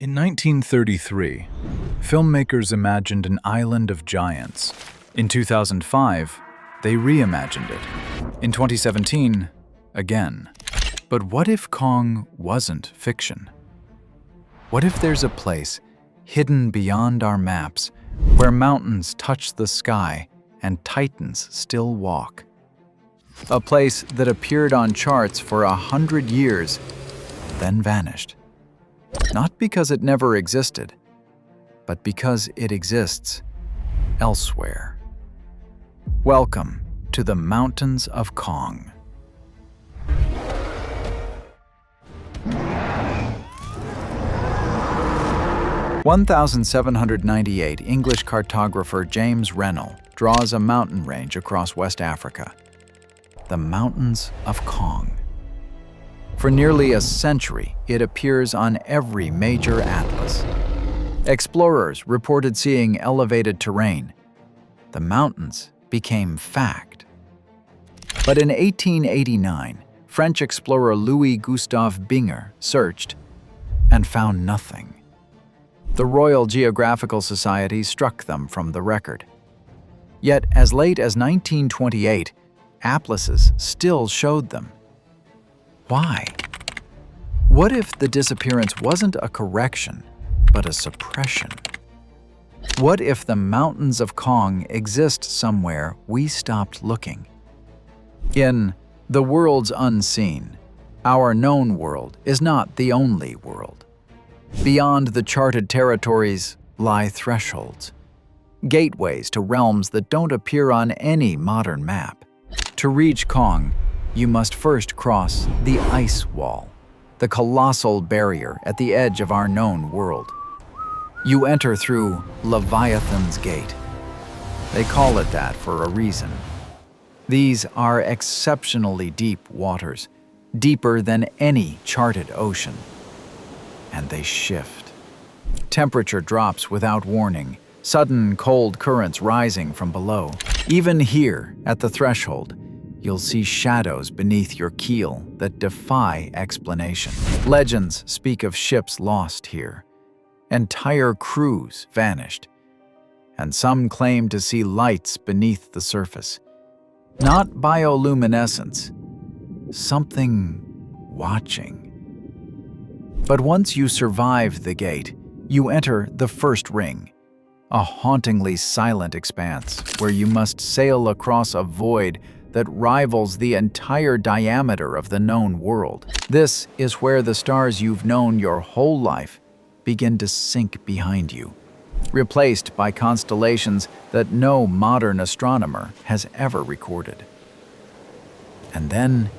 In 1933, filmmakers imagined an island of giants. In 2005, they reimagined it. In 2017, again. But what if Kong wasn't fiction? What if there's a place hidden beyond our maps where mountains touch the sky and titans still walk? A place that appeared on charts for 100 years, then vanished. Not because it never existed, but because it exists elsewhere. Welcome to the Mountains of Kong. In 1798, English cartographer James Rennell draws a mountain range across West Africa, the Mountains of Kong. For nearly a century, it appears on every major atlas. Explorers reported seeing elevated terrain. The mountains became fact. But in 1889, French explorer Louis-Gustave Binger searched and found nothing. The Royal Geographical Society struck them from the record. Yet, as late as 1928, atlases still showed them. Why? What if the disappearance wasn't a correction, but a suppression? What if the Mountains of Kong exist somewhere we stopped looking? In The World's Unseen, our known world is not the only world. Beyond the charted territories lie thresholds, gateways to realms that don't appear on any modern map. To reach Kong, you must first cross the ice wall, the colossal barrier at the edge of our known world. You enter through Leviathan's Gate. They call it that for a reason. These are exceptionally deep waters, deeper than any charted ocean. And they shift. Temperature drops without warning, sudden cold currents rising from below. Even here, at the threshold, you'll see shadows beneath your keel that defy explanation. Legends speak of ships lost here, entire crews vanished, and some claim to see lights beneath the surface. Not bioluminescence, something watching. But once you survive the gate, you enter the first ring, a hauntingly silent expanse where you must sail across a void that rivals the entire diameter of the known world. This is where the stars you've known your whole life begin to sink behind you, replaced by constellations that no modern astronomer has ever recorded. And then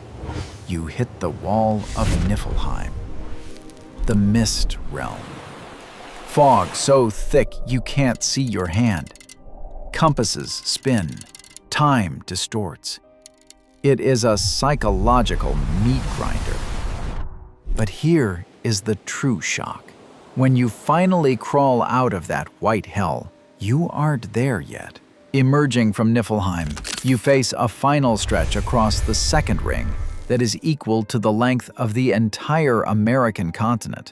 you hit the wall of Niflheim, the mist realm. Fog so thick you can't see your hand. Compasses spin. Time distorts. It is a psychological meat grinder. But here is the true shock. When you finally crawl out of that white hell, you aren't there yet. Emerging from Niflheim, you face a final stretch across the second ring that is equal to the length of the entire American continent.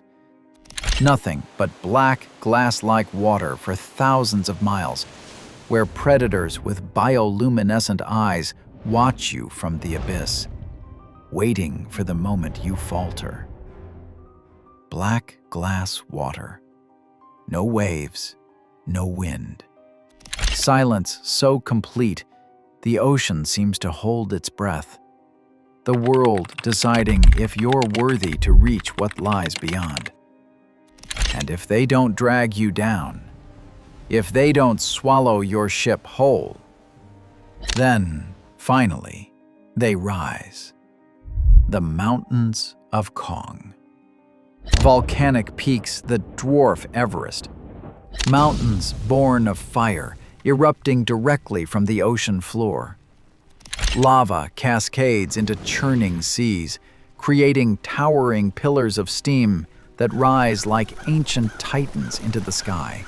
Nothing but black, glass-like water for thousands of miles, where predators with bioluminescent eyes watch you from the abyss, waiting for the moment you falter. Black glass water. No waves, no wind. Silence so complete, the ocean seems to hold its breath. The world deciding if you're worthy to reach what lies beyond. And if they don't drag you down, if they don't swallow your ship whole, then, finally, they rise. The Mountains of Kong. Volcanic peaks that dwarf Everest. Mountains born of fire, erupting directly from the ocean floor. Lava cascades into churning seas, creating towering pillars of steam that rise like ancient titans into the sky.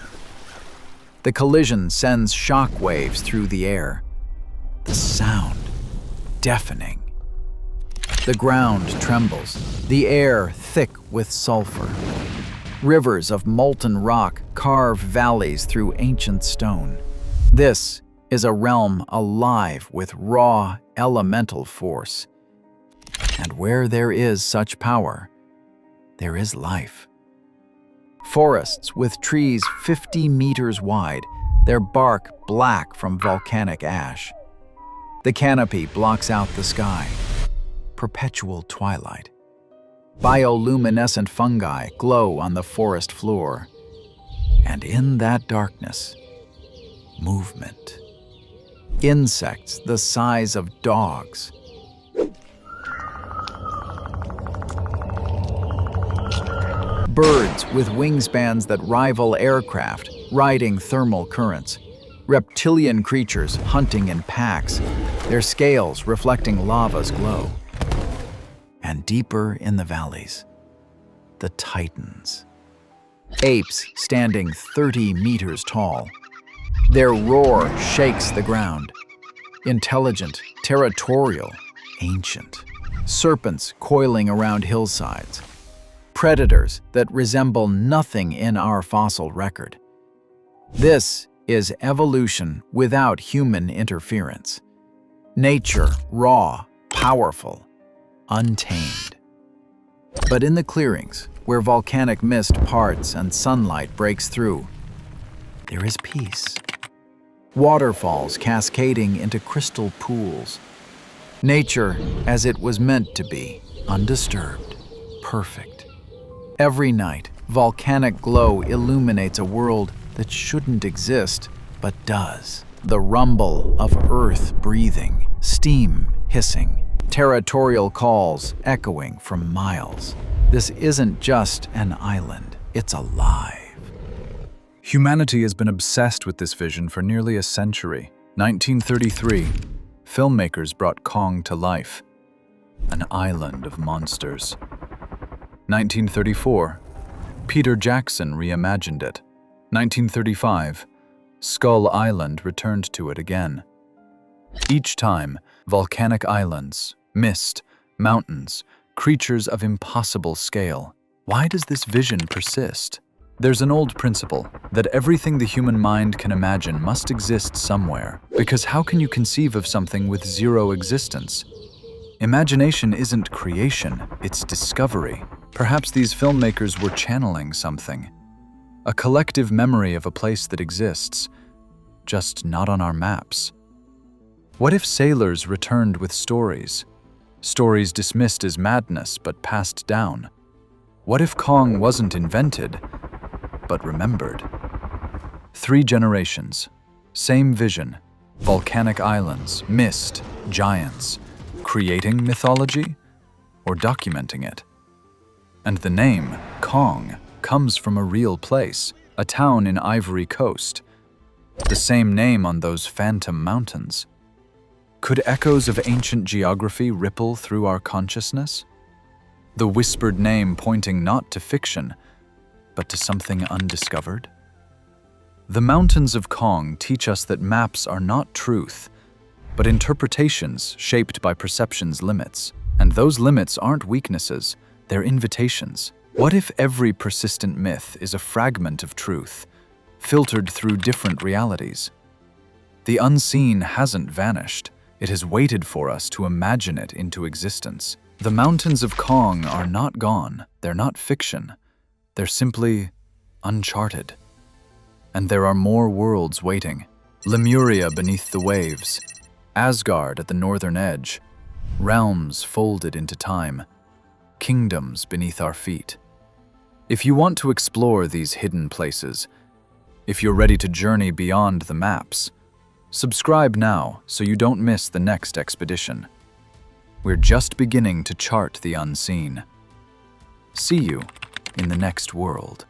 The collision sends shock waves through the air. The sound, deafening. The ground trembles, the air thick with sulfur. Rivers of molten rock carve valleys through ancient stone. This is a realm alive with raw, elemental force. And where there is such power, there is life. Forests with trees 50 meters wide, their bark black from volcanic ash. The canopy blocks out the sky. Perpetual twilight. Bioluminescent fungi glow on the forest floor. And in that darkness, movement. Insects the size of dogs. Birds with wingspans that rival aircraft, riding thermal currents. Reptilian creatures hunting in packs, their scales reflecting lava's glow. And deeper in the valleys, the titans. Apes standing 30 meters tall. Their roar shakes the ground. Intelligent, territorial, ancient. Serpents coiling around hillsides. Predators that resemble nothing in our fossil record. This is evolution without human interference. Nature raw, powerful, untamed. But in the clearings, where volcanic mist parts and sunlight breaks through, there is peace. Waterfalls cascading into crystal pools. Nature as it was meant to be, undisturbed, perfect. Every night, volcanic glow illuminates a world that shouldn't exist, but does. The rumble of earth breathing, steam hissing, territorial calls echoing from miles. This isn't just an island, it's alive. Humanity has been obsessed with this vision for nearly a century. 1933, filmmakers brought Kong to life, an island of monsters. 1934, Peter Jackson reimagined it. 1935, Skull Island returned to it again. Each time, volcanic islands, mist, mountains, creatures of impossible scale. Why does this vision persist? There's an old principle that everything the human mind can imagine must exist somewhere, because how can you conceive of something with zero existence? Imagination isn't creation, it's discovery. Perhaps these filmmakers were channeling something. A collective memory of a place that exists, just not on our maps. What if sailors returned with stories? Stories dismissed as madness but passed down. What if Kong wasn't invented, but remembered? 3 generations, same vision, volcanic islands, mist, giants, creating mythology or documenting it? And the name, Kong, comes from a real place, a town in Ivory Coast. The same name on those phantom mountains. Could echoes of ancient geography ripple through our consciousness? The whispered name pointing not to fiction, but to something undiscovered? The mountains of Kong teach us that maps are not truth, but interpretations shaped by perception's limits. And those limits aren't weaknesses, they're invitations. What if every persistent myth is a fragment of truth, filtered through different realities? The unseen hasn't vanished. It has waited for us to imagine it into existence. The mountains of Kong are not gone. They're not fiction. They're simply uncharted. And there are more worlds waiting. Lemuria beneath the waves, Asgard at the northern edge, realms folded into time, kingdoms beneath our feet. If you want to explore these hidden places, if you're ready to journey beyond the maps, subscribe now so you don't miss the next expedition. We're just beginning to chart the unseen. See you in the next world.